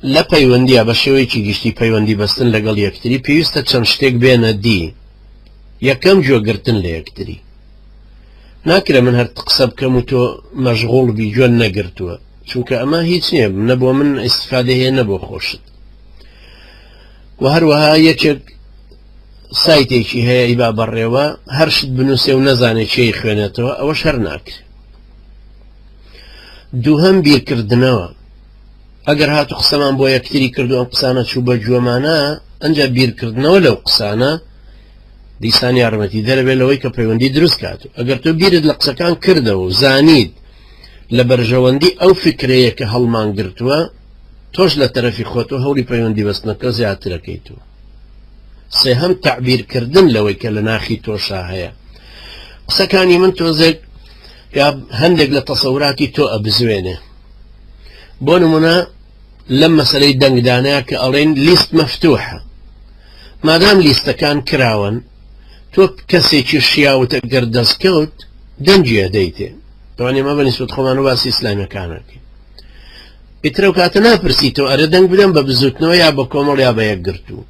لە پەیوەندیە بە شێوەیەکی گشتی پەیوەندی بەستن لەگەڵ یەکتری پێویستە چەند شتێک بێنە دی. یەکەم جۆگرتن لە یەکتری. ناکرێ من هەر قسە بکەم و تۆ مەشغوڵ بی جوێن نەگرتووە، چونکە ئەمە هیچ نییە، نەبووە من ئیستیفادە هەیە نەبوو خۆشت. و هەروەها یەکێک سایتێکی هەیە ئیبا بەڕێوە هەر شت بنووسێ و نەزانێت چی خوێنێتەوە، ئەوەش هەر ناکرێت. دووهەم بیرکردنەوە. ئەگەر هاتو قسەمان بۆ یەکتری کردو ئەم قسانە چوو بە جوێمانە، ئەنجا بیرکردنەوە لەو قسانە دیسان یارمەتی دەرەبێت لەوەی کە پەیوەندی دروست کاتو. ئەگەر تۆ بیرت لە قسەکان کردەوە و زانیت لە بەرژەوەندی ئەو فکرەیە کە هەڵمان گرتووە، تۆش لە تەرەفی خۆتۆ هەوڵی پەیوەندی بەستنەکە زیاترەکەیتەوە. سێهەم تعبیرکردن لەوەی کە لە ناخی تۆشا هەیە. قسەکانی من تۆزێک یا هەندێک لە تەسەوراتی تۆ ئەبزوێنێ. بۆ نمونە لەم مەسەلەی دەنگدانەیە کە ئەڵێن لیست مەفتوحە، مادام لیستەکان کراون، تۆ کەسێکی شیاوتە گەر دەستکەوت دەنجی ئەدەیتێ. دەوانێ مە بەنیسبەت خۆمان و باسی ئیسلامیەکانەکەی. ئیترە و کاتە ناپرسیتەوە ئەرە دەنگ بدەم بە بزوتنەوە یا بە کۆمەڵ یا بە یەکگرتوو.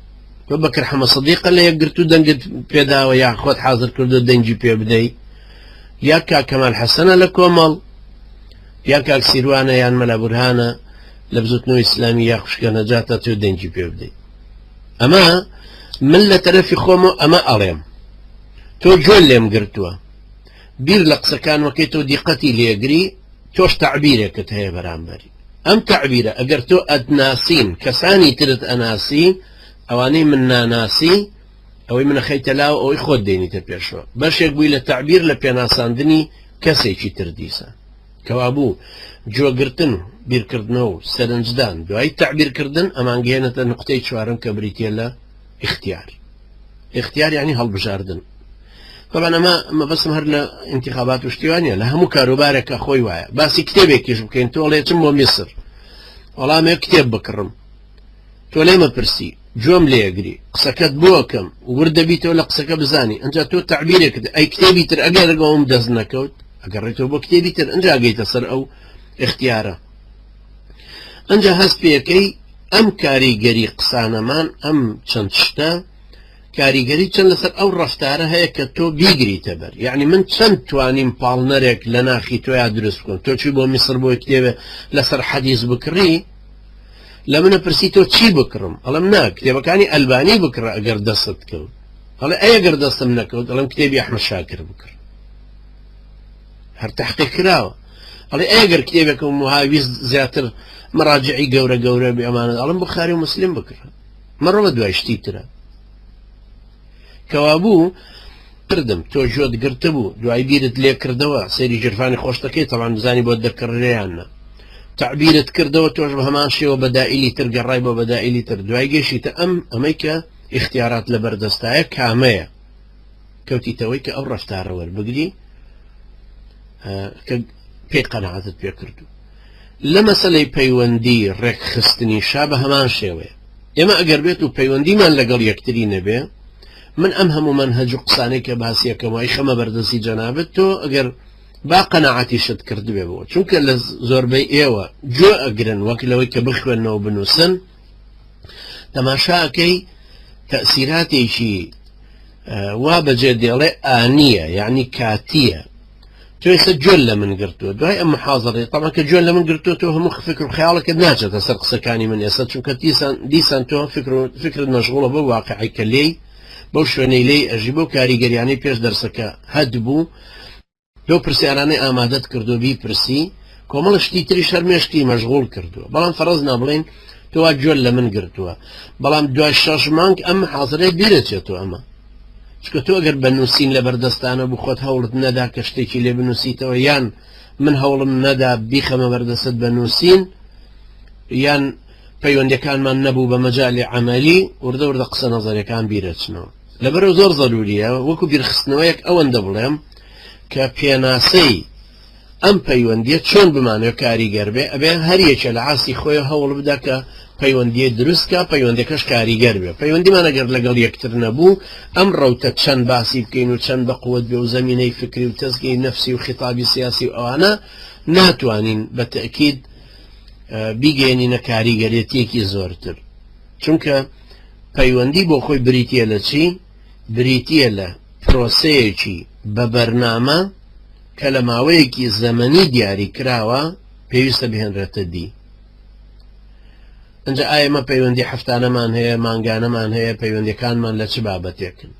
تۆ بەکر حەمە سەدیقە لە یەکگرتوو دەنگت پێداوە یا خۆت حازر کردو دەنگی پێ بدەیت، یا کاک کەمال حەسەنە لە کۆمەڵ، یا کاک سیروانە یان مەلا بورهانە لە بزوتنەوەی ئیسلامی یا خوشکە نەجاتە تۆ دەنگی پێ بدەیت. ئەمە من لە تەرەفی خۆمەوە ئەمە ئەڵێم، تۆ جۆن لێم گرتووە، بیر لە قسەکان وەکەی تۆ دیقەتی لێگری، تۆش تەعبیرێکت هەیە بەرامبەری. ئەم تەعبیرە ئەگەر تۆ ئەتناسین کەسانی ترت ئەناسی، ئەوانەی من ناناسی، ئەوەی منە خەیتە لاو ئەوەی خۆت دێنیتە پێشەوە. بەشێک بووی لە تەعبیر لە پێناساندنی کەسێکی تر دیسە. کەوابوو جۆگرتن و بیرکردنەوە و سەرنجدان دوای تەعبیرکردن ئەمانگەێنێتە نقطەی چوارم کە بریتە لە اختیار. اختیار یعنی هەڵبژاردن. طبعا ئەمە بەسم هەر لە انتخابات و شتیوانیە، لە هەموو کاروبارێکە خۆی وایە. باسی کتێبێکیش بکەین، تۆ ئەڵێ چم بۆ میسر، وەڵامێ کتێب بکڕم، تۆ لێمە پرسی جۆم لێگری، قسەکەت بۆکەم وردەبیتەوە لە قسەکە بزانی، ئەنجا تۆ تەعبیرێکت ئەی کتێبی تر ئەگەرگەوم دەست نەکەوت، ئەگەڕێتەوە بۆ کتێبی تر، ئەنجا گەیتە سەر ئەو اختیارە. ئەنجا هەست پێەکەی ئەم کاریگەری قسانەمان ئەم چەند شتە کاریگەری چەند لەسەر ئەو ڕەفتارە هەیە کە تۆ بیگریتە بەر. یعنی من چەند توانیم پاڵنەرێک لە ناخی تۆیا دروست بکەم. تۆ چی بۆ میسر بۆ کتێبێ لەسەر حەدیث بکڕی، لە منە پرسی تۆ چی بکڕم، ئەڵم نا کتێبەکانی ئەلبانی بکڕە ئەگەر دەستت کەوت. هەڵێ ئەگەر دەستم نەکەوت، ئەڵم کتێبی ئەحمەد شاکر بکڕ، هەر تەحقیق کراوە. ئەڵێ ئەگەر کتێبێکم وهاویست زیاتر مەراجعی گەورە گەورە بێ ئەمانە، ئەڵم بخاری و مسلم بکڕە، مەڕۆ بە دوای شتی ترە. کەوابوو کردم تۆ ژۆت گرتە بوو، دوای بیرت لێ کردەوە، سەیری ژرفانی خۆشتەکەی تەڵان بزانی بۆ دەرکڕیانە، تعبیرت کردەوە، تۆش بە هەمان شێوە بەدائیلی تر گەڕای بۆ بەدائیلی تر، دوای گەشتیتە ئەمەی کە اختیارات لە بەردەستایە کامەیە، کەوتیتەوەی کە ئەو ڕەفتارە وەربگری کە پێی قەنەعەتت پێ کردو. لە مەسەلەی پەیوەندی ڕێکخستنی شا بە هەمان شێوەیە. ئێمە ئەگەر بێت و پەیوەندیمان لەگەڵ یەکتری نەبێ، من ئەم هەموو منهەج و قسانەی کە باسیەکەم وای خەمە بەردەستی جەنابەت، تۆ ئەگەر با قەنەعەتی شت کردبێ بەوە، چونکە لە زۆربەی ئێوە جۆ ئەگرن وەک لەوەی کە بخوێنەوە بنووسن، تەماشاکەی تەئسیراتێکی وا بەجێ دێڵێ ئانیە، یعنی کاتیە. تۆ ئێستا جۆن لە من گرتووە، دوای ئەم محاضەڕێ تەڵا کە جۆن لە من گرتووە، تۆ هەموو فکر و خەیاڵەکەت ناچێتە سەر قسەکانی من ئێستا، چونکە دیسان تۆ فکرت مەشغوڵە بە واقعی کە لێی بەو شوێنەی لێی ئەژی بەو کاریگەریانەی پێش دەرسەکە هەدبوو، تۆ پرسیارانەی ئامادەت کردو بیپرسی، کۆمەڵ شتی تری شەرمێشتی مەشغوڵ کردووە. بەڵام فەرەز نابڵێن تۆ وا جۆن لە من گرتووە، بەڵام دوای 6 مانگ ئەم محاضەرەی بیرەچێتەوە. ئەمە چکە تۆ ئەگەر بە نووسین لە بەردەستانە بوو خۆت هەوڵت نەدا کە شتێکی لێ بنووسیتەوە، یان من هەوڵم نەدا بیخەمە بەردەست بە نووسین، یان پەیوەندەکانمان نەبوو بە مەجالی عەمەلی، وردە وردە قسە نەزەریەکان بیرەچنەوە. لەبەرەوە زۆر زەروریە وەکو بیرخستنەوەیەک ئەوەندە بڵێم کە پێناسەی ئەم پەیوەندیە چۆن بمانێت کاریگەر بێ، ئەبێ هەریەکە لە عاسی خۆی هەوڵ بدا کە پەیوەندیە دروستکە، پەیوەندەکەش کاریگەر بێ. پەیوەندیمان ئەگەر لەگەڵ یەکتر نەبوو، ئەم ڕەوتە چەند باسی بکەین و چەند بە قووەت بێ و زەمینەی فکری و تەزگی نەفسی و خیتابی سیاسی و ئەوانە ناتوانین بە تەئکید بیگەێنینە کاریگەرێتیەکی زۆرتر چونکە پەیوەندی بۆ خۆی بریتە لە چی؟ بریتە لە پرۆسەیەکی بە بەرنامە کە لە ماوەیەکی زەمەنی دیاری کراوە پێویستە بهێنرێتە دی. ئەنجا ئایا ئێمە پەیوەندی هەفتانەمان هەیە، مانگانەمان هەیە، پەیوەندیەکانمان لە چ بابەتێکن؟